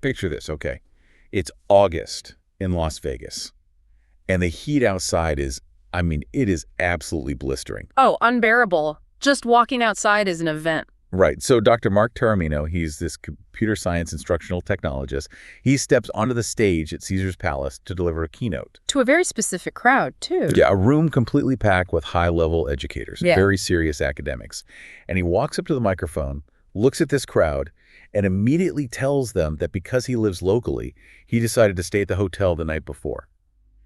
Picture this, okay? It's August in Las Vegas, and the heat outside is, it is absolutely blistering. Oh, unbearable. Just walking outside is an event. Right. So Dr. Mark Taormino, he's this computer science instructional technologist. He steps onto the stage at Caesar's Palace to deliver a keynote. To a very specific crowd, too. Yeah, a room completely packed with high-level educators, Yeah. very serious academics. And he walks up to the microphone, looks at this crowd, and immediately tells them that because he lives locally, he decided to stay at the hotel the night before,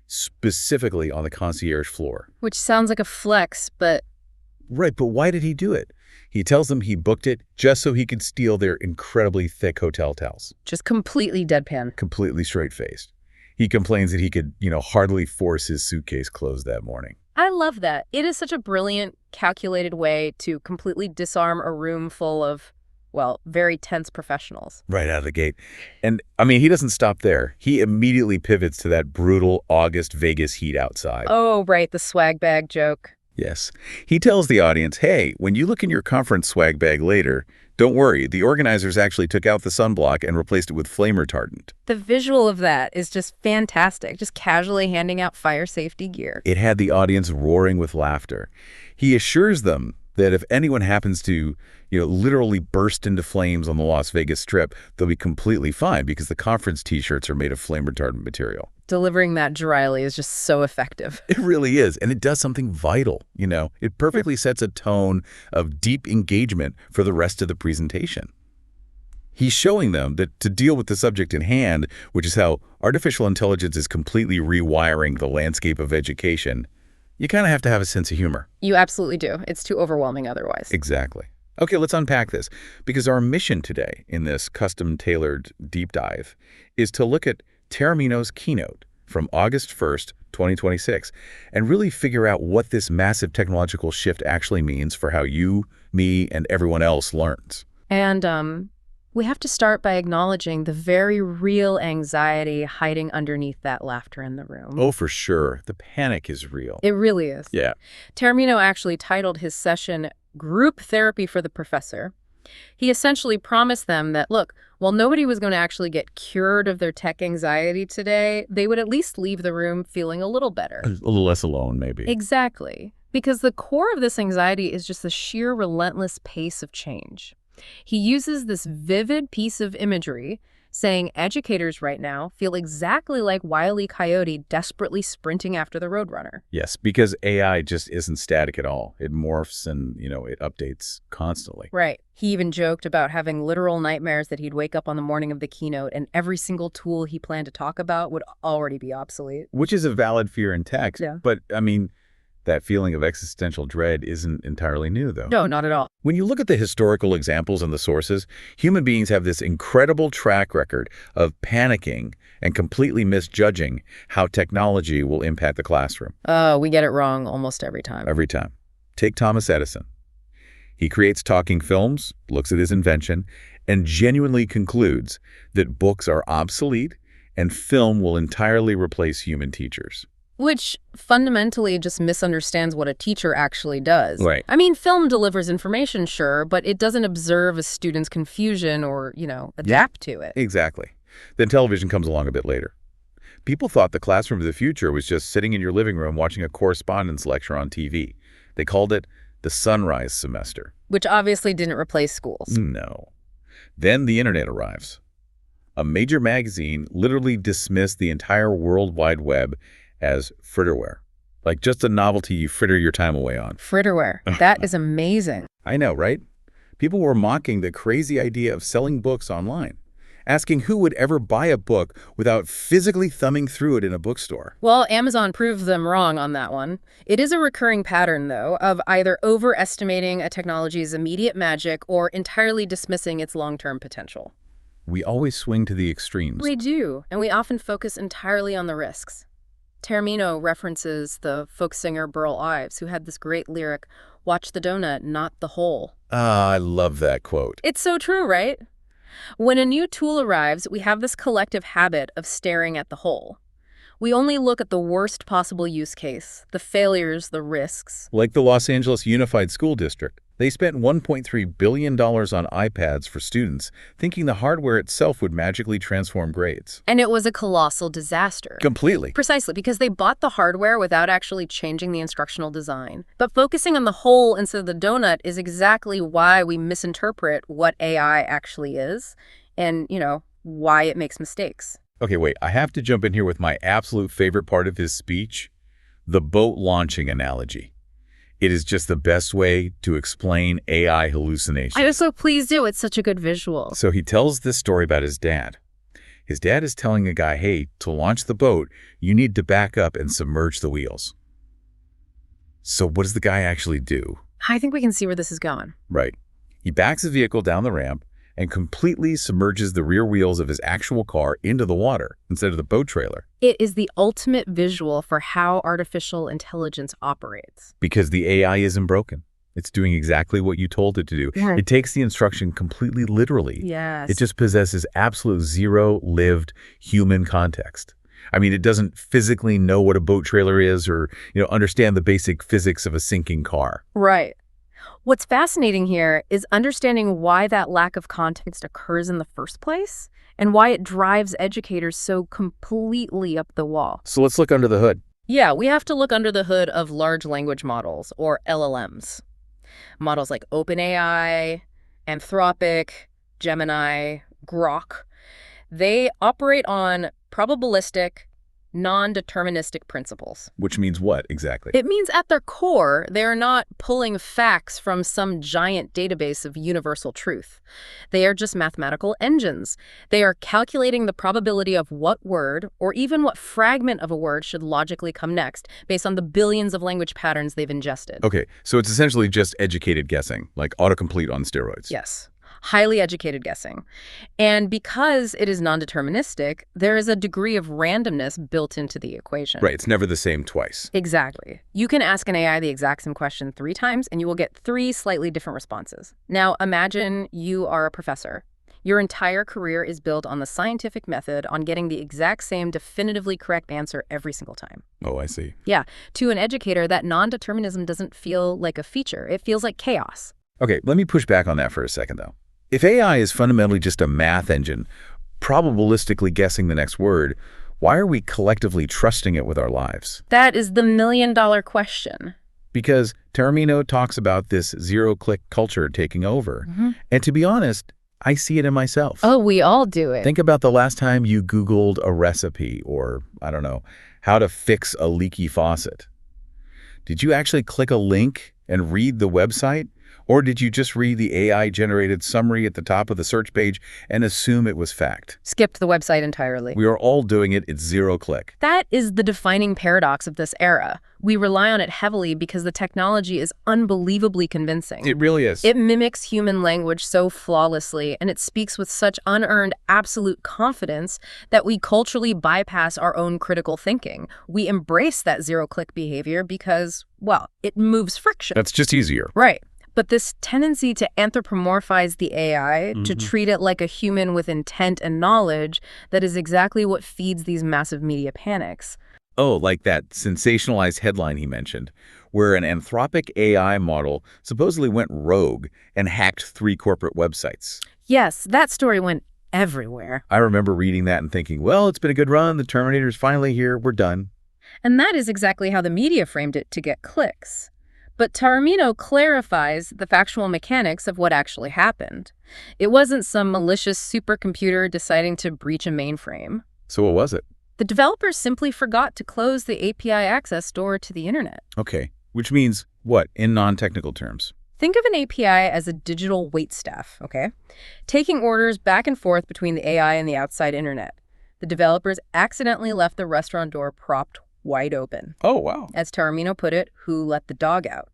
specifically on the concierge floor. Which sounds like a flex, but... Right, but why did he do it? He tells them he booked it just so he could steal their incredibly thick hotel towels. just completely deadpan. Completely straight-faced. He complains that he could, hardly force his suitcase closed that morning. I love that. It is such a brilliant, calculated way to completely disarm a room full of, well, very tense professionals. Right out of the gate. And, he doesn't stop there. He immediately pivots to that brutal August Vegas heat outside. Oh, right, the swag bag joke. Yes. He tells the audience, hey, when you look in your conference swag bag later, don't worry, the organizers actually took out the sunblock and replaced it with flame retardant. The visual of that is just fantastic, just casually handing out fire safety gear. It had the audience roaring with laughter. He assures them that if anyone happens to, literally burst into flames on the Las Vegas Strip, they'll be completely fine because the conference T-shirts are made of flame retardant material. Delivering that dryly is just so effective. It really is, and it does something vital, It perfectly sets a tone of deep engagement for the rest of the presentation. He's showing them that to deal with the subject in hand, which is how artificial intelligence is completely rewiring the landscape of education, you kind of have to have a sense of humor. You absolutely do. It's too overwhelming otherwise. Exactly. Okay, let's unpack this, because our mission today in this custom-tailored deep dive is to look at Taormino's keynote from August 1st, 2026, and really figure out what this massive technological shift actually means for how you, me, and everyone else learns. And we have to start by acknowledging the very real anxiety hiding underneath that laughter in the room. Oh, for sure. The panic is real. It really is. Yeah. Taormino actually titled his session Group Therapy for the Professor. He essentially promised them that, look, while nobody was going to actually get cured of their tech anxiety today, they would at least leave the room feeling a little better. A little less alone, maybe. Exactly. Because the core of this anxiety is just the sheer relentless pace of change. He uses this vivid piece of imagery, saying educators right now feel exactly like Wile E. Coyote desperately sprinting after the Roadrunner. Yes, because AI just isn't static at all. It morphs and, it updates constantly. Right. He even joked about having literal nightmares that he'd wake up on the morning of the keynote and every single tool he planned to talk about would already be obsolete. Which is a valid fear in tech. Yeah. But, that feeling of existential dread isn't entirely new, though. No, not at all. When you look at the historical examples and the sources, human beings have this incredible track record of panicking and completely misjudging how technology will impact the classroom. We get it wrong almost every time. Every time. Take Thomas Edison. He creates talking films, looks at his invention, and genuinely concludes that books are obsolete and film will entirely replace human teachers. Which fundamentally just misunderstands what a teacher actually does. Right. Film delivers information, sure, but it doesn't observe a student's confusion or, adapt to it. Exactly. Then television comes along a bit later. People thought the classroom of the future was just sitting in your living room watching a correspondence lecture on TV. They called it the sunrise semester. Which obviously didn't replace schools. No. Then the internet arrives. A major magazine literally dismissed the entire World Wide Web as fritterware. Like just a novelty you fritter your time away on. Fritterware. That is amazing. I know, right? People were mocking the crazy idea of selling books online, asking who would ever buy a book without physically thumbing through it in a bookstore. Well, Amazon proved them wrong on that one. It is a recurring pattern, though, of either overestimating a technology's immediate magic or entirely dismissing its long-term potential. We always swing to the extremes. We do, and we often focus entirely on the risks. Taormino references the folk singer Burl Ives, who had this great lyric, "Watch the donut, not the hole." Ah, I love that quote. It's so true, right? When a new tool arrives, we have this collective habit of staring at the hole. We only look at the worst possible use case, the failures, the risks. Like the Los Angeles Unified School District. They spent $1.3 billion on iPads for students, thinking the hardware itself would magically transform grades. And it was a colossal disaster. Completely. Precisely, because they bought the hardware without actually changing the instructional design. But focusing on the hole instead of the donut is exactly why we misinterpret what AI actually is and, why it makes mistakes. Okay, wait, I have to jump in here with my absolute favorite part of his speech, the boat launching analogy. It is just the best way to explain AI hallucinations. I was so pleased do. It's such a good visual. So he tells this story about his dad. His dad is telling a guy, hey, to launch the boat, you need to back up and submerge the wheels. So what does the guy actually do? I think we can see where this is going. Right. He backs his vehicle down the ramp and completely submerges the rear wheels of his actual car into the water instead of the boat trailer. It is the ultimate visual for how artificial intelligence operates. Because the AI isn't broken. It's doing exactly what you told it to do. Yeah. It takes the instruction completely literally. Yes. It just possesses absolute zero lived human context. I mean, it doesn't physically know what a boat trailer is or, understand the basic physics of a sinking car. Right. What's fascinating here is understanding why that lack of context occurs in the first place and why it drives educators so completely up the wall. So let's look under the hood. Yeah, we have to look under the hood of large language models, or LLMs. Models like OpenAI, Anthropic, Gemini, Grok. They operate on probabilistic, non-deterministic principles. Which means what exactly? It means at their core, they are not pulling facts from some giant database of universal truth. They are just mathematical engines. They are calculating the probability of what word, or even what fragment of a word, should logically come next, based on the billions of language patterns they've ingested. Okay, so it's essentially just educated guessing, like autocomplete on steroids. Yes. Highly educated guessing. And because it is non-deterministic, there is a degree of randomness built into the equation. Right, it's never the same twice. Exactly. You can ask an AI the exact same question 3 times, and you will get 3 slightly different responses. Now, imagine you are a professor. Your entire career is built on the scientific method on getting the exact same definitively correct answer every single time. Oh, I see. Yeah. To an educator, that non-determinism doesn't feel like a feature. It feels like chaos. Okay, let me push back on that for a second, though. If AI is fundamentally just a math engine, probabilistically guessing the next word, why are we collectively trusting it with our lives? That is the million-dollar question. Because Taormino talks about this zero-click culture taking over. Mm-hmm. And to be honest, I see it in myself. Oh, we all do it. Think about the last time you Googled a recipe or, I don't know, how to fix a leaky faucet. Did you actually click a link and read the website? Or did you just read the AI-generated summary at the top of the search page and assume it was fact? Skipped the website entirely. We are all doing it. It's zero-click. That is the defining paradox of this era. We rely on it heavily because the technology is unbelievably convincing. It really is. It mimics human language so flawlessly, and it speaks with such unearned absolute confidence that we culturally bypass our own critical thinking. We embrace that zero-click behavior because, well, it moves friction. That's just easier. Right. But this tendency to anthropomorphize the AI, to treat it like a human with intent and knowledge, that is exactly what feeds these massive media panics. Oh, like that sensationalized headline he mentioned, where an Anthropic AI model supposedly went rogue and hacked 3 corporate websites. Yes, that story went everywhere. I remember reading that and thinking, well, it's been a good run. The Terminator's finally here. We're done. And that is exactly how the media framed it to get clicks. But Taormino clarifies the factual mechanics of what actually happened. It wasn't some malicious supercomputer deciding to breach a mainframe. So what was it? The developers simply forgot to close the API access door to the internet. Okay, which means what in non-technical terms? Think of an API as a digital waitstaff, okay? Taking orders back and forth between the AI and the outside internet. The developers accidentally left the restaurant door propped wide open. Oh, wow. As Taormino put it, who let the dog out?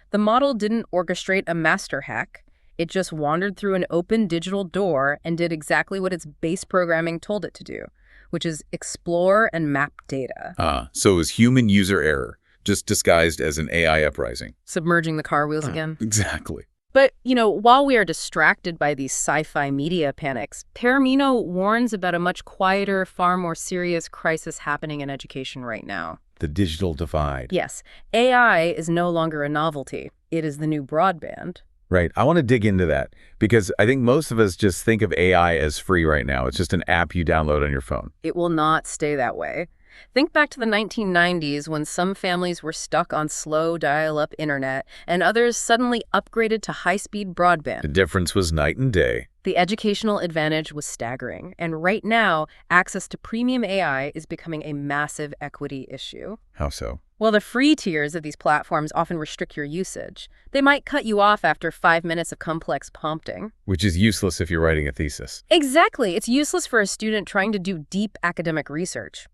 The model didn't orchestrate a master hack. It just wandered through an open digital door and did exactly what its base programming told it to do, which is explore and map data. So it was human user error, just disguised as an AI uprising. Submerging the car wheels again. Exactly. But, while we are distracted by these sci-fi media panics, Taormino warns about a much quieter, far more serious crisis happening in education right now. The digital divide. Yes, AI is no longer a novelty. It is the new broadband. Right. I want to dig into that because I think most of us just think of AI as free right now. It's just an app you download on your phone. It will not stay that way. Think back to the 1990s when some families were stuck on slow dial-up internet and others suddenly upgraded to high-speed broadband. The difference was night and day. The educational advantage was staggering, and right now, access to premium AI is becoming a massive equity issue. How so? Well, the free tiers of these platforms often restrict your usage. They might cut you off after 5 minutes of complex prompting. Which is useless if you're writing a thesis. Exactly. It's useless for a student trying to do deep academic research.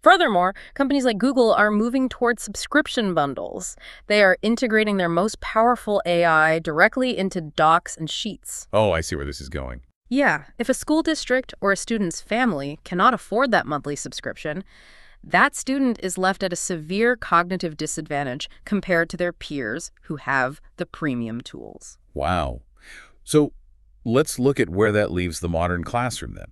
Furthermore, companies like Google are moving towards subscription bundles. They are integrating their most powerful AI directly into docs and sheets. Oh, I see where this is going. Yeah, if a school district or a student's family cannot afford that monthly subscription, that student is left at a severe cognitive disadvantage compared to their peers who have the premium tools. Wow. So let's look at where that leaves the modern classroom then.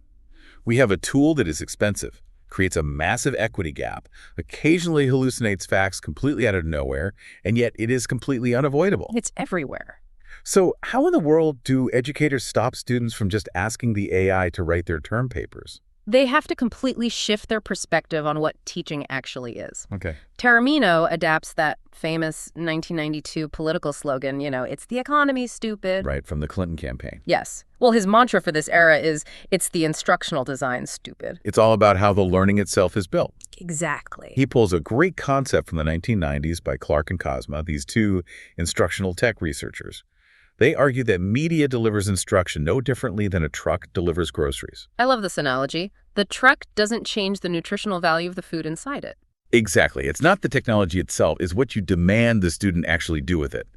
We have a tool that is expensive, creates a massive equity gap, occasionally hallucinates facts completely out of nowhere, and yet it is completely unavoidable. It's everywhere. So how in the world do educators stop students from just asking the AI to write their term papers? They have to completely shift their perspective on what teaching actually is. Okay. Taramino adapts that famous 1992 political slogan, it's the economy, stupid. Right, from the Clinton campaign. Yes. Well, his mantra for this era is, it's the instructional design, stupid. It's all about how the learning itself is built. Exactly. He pulls a great concept from the 1990s by Clark and Kozma, these two instructional tech researchers. They argue that media delivers instruction no differently than a truck delivers groceries. I love this analogy. The truck doesn't change the nutritional value of the food inside it. Exactly. It's not the technology itself, it's what you demand the student actually do with it.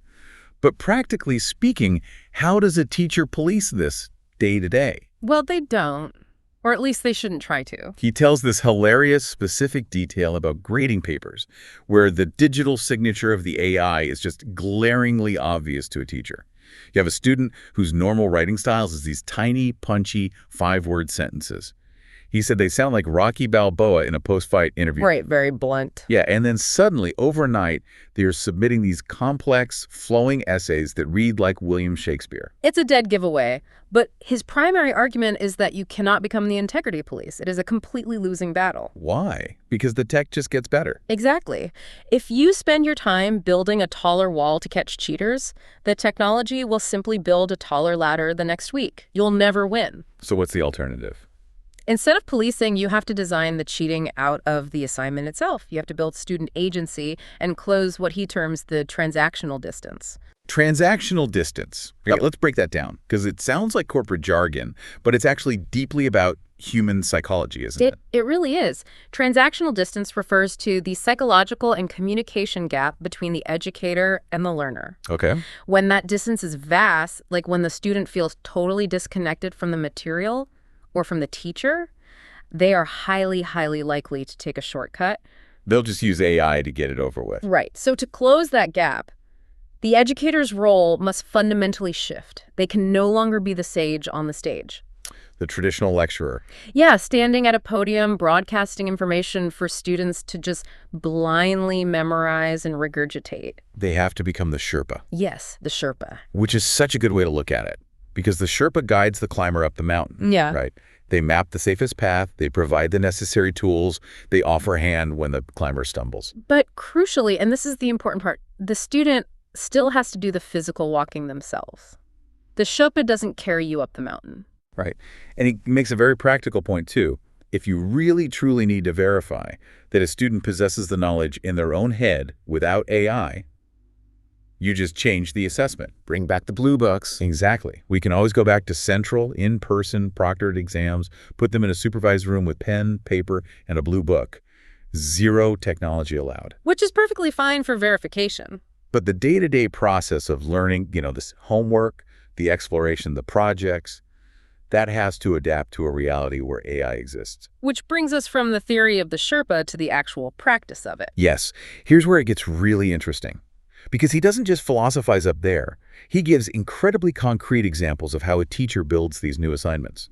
But practically speaking, how does a teacher police this day to day? Well, they don't. Or at least they shouldn't try to. He tells this hilarious, specific detail about grading papers, where the digital signature of the AI is just glaringly obvious to a teacher. You have a student whose normal writing styles is these tiny, punchy, 5-word sentences. He said they sound like Rocky Balboa in a post-fight interview. Right, very blunt. Yeah, and then suddenly, overnight, they're submitting these complex, flowing essays that read like William Shakespeare. It's a dead giveaway, but his primary argument is that you cannot become the integrity police. It is a completely losing battle. Why? Because the tech just gets better. Exactly. If you spend your time building a taller wall to catch cheaters, the technology will simply build a taller ladder the next week. You'll never win. So what's the alternative? Instead of policing, you have to design the cheating out of the assignment itself. You have to build student agency and close what he terms the transactional distance. Transactional distance. Yeah, let's break that down, because it sounds like corporate jargon, but it's actually deeply about human psychology, isn't it? It really is. Transactional distance refers to the psychological and communication gap between the educator and the learner. Okay. When that distance is vast, like when the student feels totally disconnected from the material or from the teacher, they are highly, highly likely to take a shortcut. They'll just use AI to get it over with. Right. So to close that gap, the educator's role must fundamentally shift. They can no longer be the sage on the stage. The traditional lecturer. Yeah, standing at a podium, broadcasting information for students to just blindly memorize and regurgitate. They have to become the Sherpa. Yes, the Sherpa. Which is such a good way to look at it, because the Sherpa guides the climber up the mountain. Yeah. Right? They map the safest path, they provide the necessary tools, they offer a hand when the climber stumbles. But crucially, and this is the important part, the student still has to do the physical walking themselves. The Sherpa doesn't carry you up the mountain. Right. And he makes a very practical point, too. If you really, truly need to verify that a student possesses the knowledge in their own head without AI, you just change the assessment. Bring back the blue books. Exactly. We can always go back to central, in-person, proctored exams, put them in a supervised room with pen, paper, and a blue book. Zero technology allowed. Which is perfectly fine for verification. But the day-to-day process of learning, this homework, the exploration, the projects, that has to adapt to a reality where AI exists. Which brings us from the theory of the Sherpa to the actual practice of it. Yes. Here's where it gets really interesting. Because he doesn't just philosophize up there. He gives incredibly concrete examples of how a teacher builds these new assignments.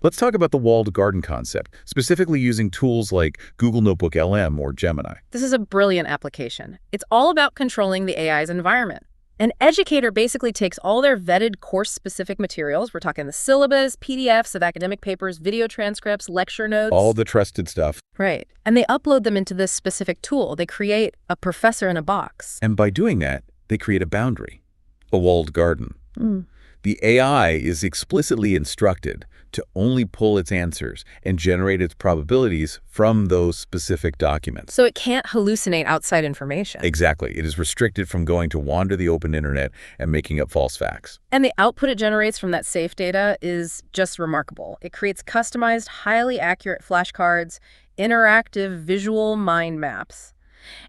Let's talk about the walled garden concept, specifically using tools like Google Notebook LM or Gemini. This is a brilliant application. It's all about controlling the AI's environment. An educator basically takes all their vetted course-specific materials, we're talking the syllabus, PDFs of academic papers, video transcripts, lecture notes. All the trusted stuff. Right. And they upload them into this specific tool. They create a professor in a box. And by doing that, they create a boundary, a walled garden. Mm. The AI is explicitly instructed to only pull its answers and generate its probabilities from those specific documents. So it can't hallucinate outside information. Exactly. It is restricted from going to wander the open internet and making up false facts. And the output it generates from that safe data is just remarkable. It creates customized, highly accurate flashcards, interactive visual mind maps.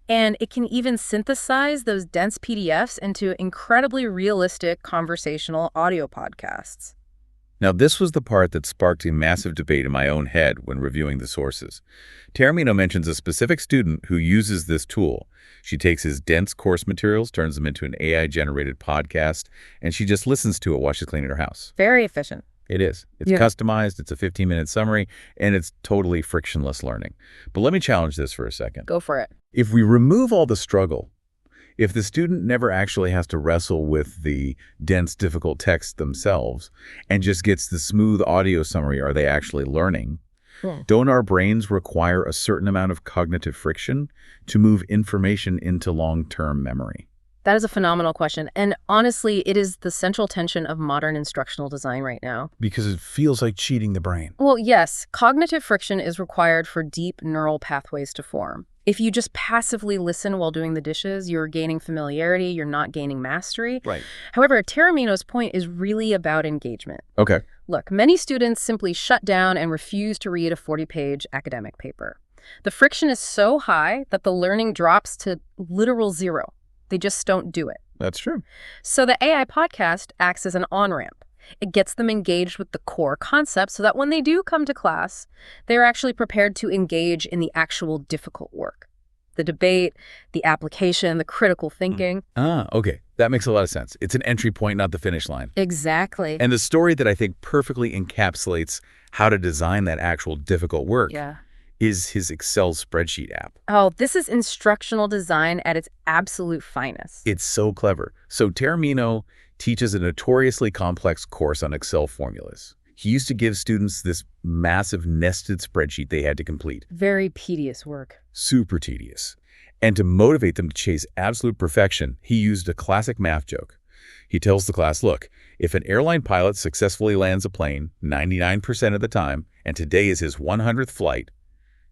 And it can even synthesize those dense PDFs into incredibly realistic conversational audio podcasts. Now, this was the part that sparked a massive debate in my own head when reviewing the sources. Taormino mentions a specific student who uses this tool. She takes his dense course materials, turns them into an AI-generated podcast, and she just listens to it while she's cleaning her house. Very efficient. It is. It's customized, it's a 15-minute summary, and it's totally frictionless learning. But let me challenge this for a second. Go for it. If we remove all the struggle, if the student never actually has to wrestle with the dense, difficult text themselves and just gets the smooth audio summary, are they actually learning? Don't our brains require a certain amount of cognitive friction to move information into long-term memory? That is a phenomenal question. And honestly, it is the central tension of modern instructional design right now. Because it feels like cheating the brain. Well, yes, cognitive friction is required for deep neural pathways to form. If you just passively listen while doing the dishes, you're gaining familiarity, you're not gaining mastery. Right. However, Taormino's point is really about engagement. Okay. Look, many students simply shut down and refuse to read a 40-page academic paper. The friction is so high that the learning drops to literal zero. They just don't do it. That's true. So the AI podcast acts as an on-ramp. It gets them engaged with the core concept so that when they do come to class, they're actually prepared to engage in the actual difficult work. The debate, the application, the critical thinking. Okay. That makes a lot of sense. It's an entry point, not the finish line. Exactly. And the story that I think perfectly encapsulates how to design that actual difficult work is his Excel spreadsheet app. Oh, this is instructional design at its absolute finest. It's so clever. So Taormino teaches a notoriously complex course on Excel formulas. He used to give students this massive nested spreadsheet they had to complete. Very tedious work. Super tedious. And to motivate them to chase absolute perfection, he used a classic math joke. He tells the class, look, if an airline pilot successfully lands a plane 99% of the time, and today is his 100th flight,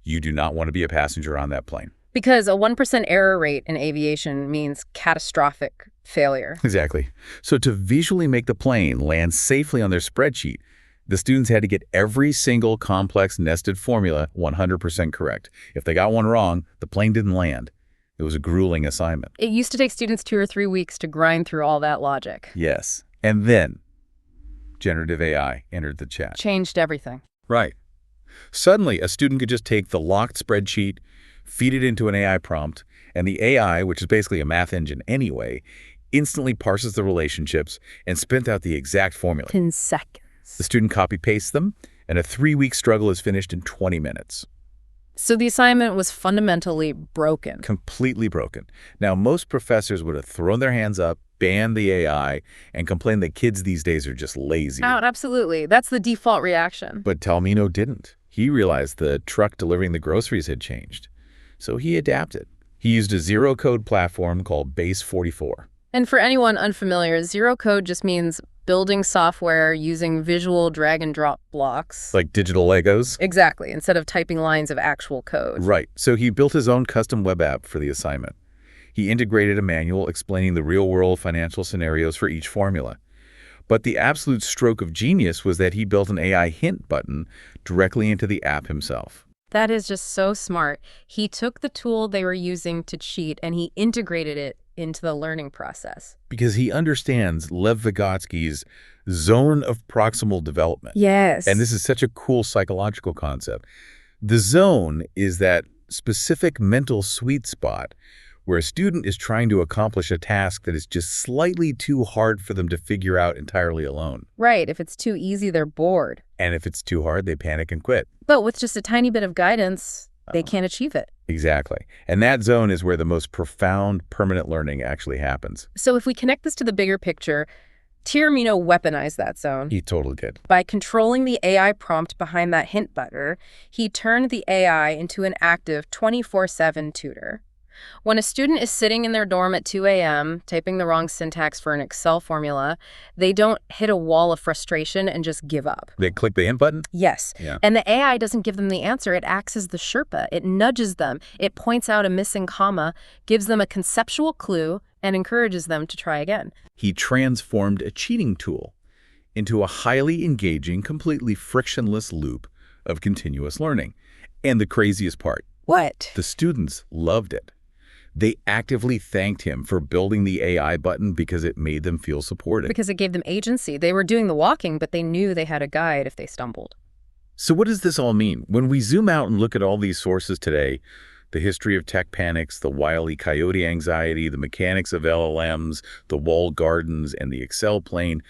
you do not want to be a passenger on that plane. Because a 1% error rate in aviation means catastrophic failure. Exactly. So to visually make the plane land safely on their spreadsheet, the students had to get every single complex nested formula 100% correct. If they got one wrong, the plane didn't land. It was a grueling assignment. It used to take students 2 or 3 weeks to grind through all that logic. Yes. And then generative AI entered the chat. Changed everything. Right. Suddenly, a student could just take the locked spreadsheet, feed it into an AI prompt, and the AI, which is basically a math engine anyway, instantly parses the relationships and spit out the exact formula. In seconds. The student copy-pastes them, and a 3-week struggle is finished in 20 minutes. So the assignment was fundamentally broken. Completely broken. Now, most professors would have thrown their hands up, banned the AI, and complained that kids these days are just lazy. Absolutely. That's the default reaction. But Taormino didn't. He realized the truck delivering the groceries had changed. So he adapted. He used a zero-code platform called Base 44. And for anyone unfamiliar, zero code just means building software using visual drag-and-drop blocks. Like digital Legos? Exactly, instead of typing lines of actual code. Right. So he built his own custom web app for the assignment. He integrated a manual explaining the real-world financial scenarios for each formula. But the absolute stroke of genius was that he built an AI hint button directly into the app himself. That is just so smart. He took the tool they were using to cheat and he integrated it into the learning process. Because he understands Lev Vygotsky's zone of proximal development. Yes. And this is such a cool psychological concept. The zone is that specific mental sweet spot where a student is trying to accomplish a task that is just slightly too hard for them to figure out entirely alone. Right. If it's too easy, they're bored. And if it's too hard, they panic and quit. But with just a tiny bit of guidance, they can't achieve it. Exactly. And that zone is where the most profound, permanent learning actually happens. So if we connect this to the bigger picture, Taormino weaponized that zone. He totally did. By controlling the AI prompt behind that hint button, he turned the AI into an active 24/7 tutor. When a student is sitting in their dorm at 2 a.m., typing the wrong syntax for an Excel formula, they don't hit a wall of frustration and just give up. They click the hint button? Yes. Yeah. And the AI doesn't give them the answer. It acts as the Sherpa. It nudges them. It points out a missing comma, gives them a conceptual clue, and encourages them to try again. He transformed a cheating tool into a highly engaging, completely frictionless loop of continuous learning. And the craziest part, What? the students loved it. They actively thanked him for building the AI button because it made them feel supported. Because it gave them agency. They were doing the walking, but they knew they had a guide if they stumbled. So what does this all mean? When we zoom out and look at all these sources today, the history of tech panics, the Wile E. Coyote anxiety, the mechanics of LLMs, the walled gardens, and the Excel plane,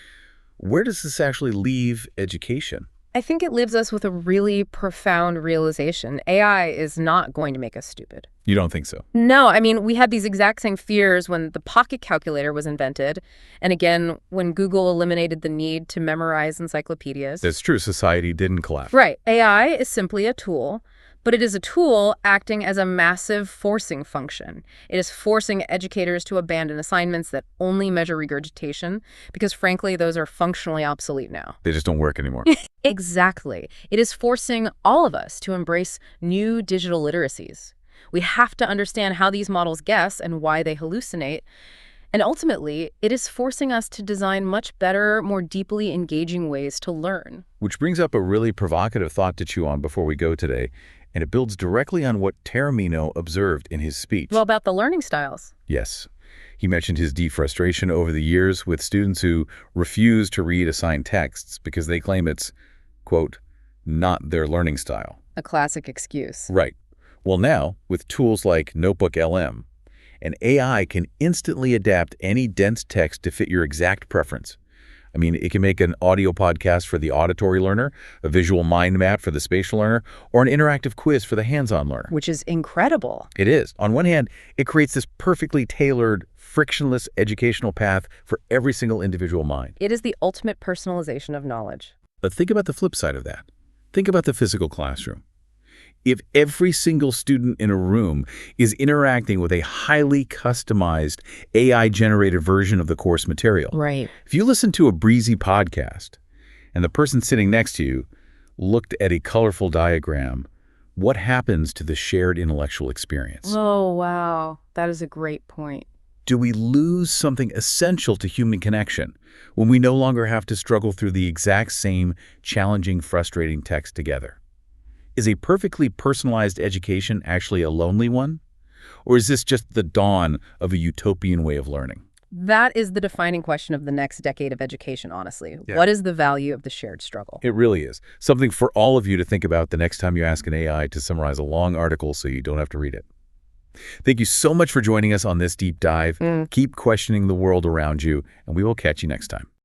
where does this actually leave education? I think it leaves us with a really profound realization. AI is not going to make us stupid. You don't think so? No, I mean, we had these exact same fears when the pocket calculator was invented. And again, when Google eliminated the need to memorize encyclopedias. That's true. Society didn't collapse. Right. AI is simply a tool, but it is a tool acting as a massive forcing function. It is forcing educators to abandon assignments that only measure regurgitation because, frankly, those are functionally obsolete now. They just don't work anymore. Exactly. It is forcing all of us to embrace new digital literacies. We have to understand how these models guess and why they hallucinate. And ultimately, it is forcing us to design much better, more deeply engaging ways to learn. Which brings up a really provocative thought to chew on before we go today, and it builds directly on what Taormino observed in his speech. Well, about the learning styles. Yes. He mentioned his deep frustration over the years with students who refuse to read assigned texts because they claim it's, quote, not their learning style. A classic excuse. Right. Well, now, with tools like Notebook LM, an AI can instantly adapt any dense text to fit your exact preference. I mean, it can make an audio podcast for the auditory learner, a visual mind map for the spatial learner, or an interactive quiz for the hands-on learner. Which is incredible. It is. On one hand, it creates this perfectly tailored, frictionless educational path for every single individual mind. It is the ultimate personalization of knowledge. But think about the flip side of that. Think about the physical classroom. If every single student in a room is interacting with a highly customized AI-generated version of the course material. Right. If you listen to a breezy podcast and the person sitting next to you looked at a colorful diagram, what happens to the shared intellectual experience? Oh, wow. That is a great point. Do we lose something essential to human connection when we no longer have to struggle through the exact same challenging, frustrating text together? Is a perfectly personalized education actually a lonely one? Or is this just the dawn of a utopian way of learning? That is the defining question of the next decade of education, honestly. Yeah. What is the value of the shared struggle? It really is. Something for all of you to think about the next time you ask an AI to summarize a long article so you don't have to read it. Thank you so much for joining us on this deep dive. Keep questioning the world around you, and we will catch you next time.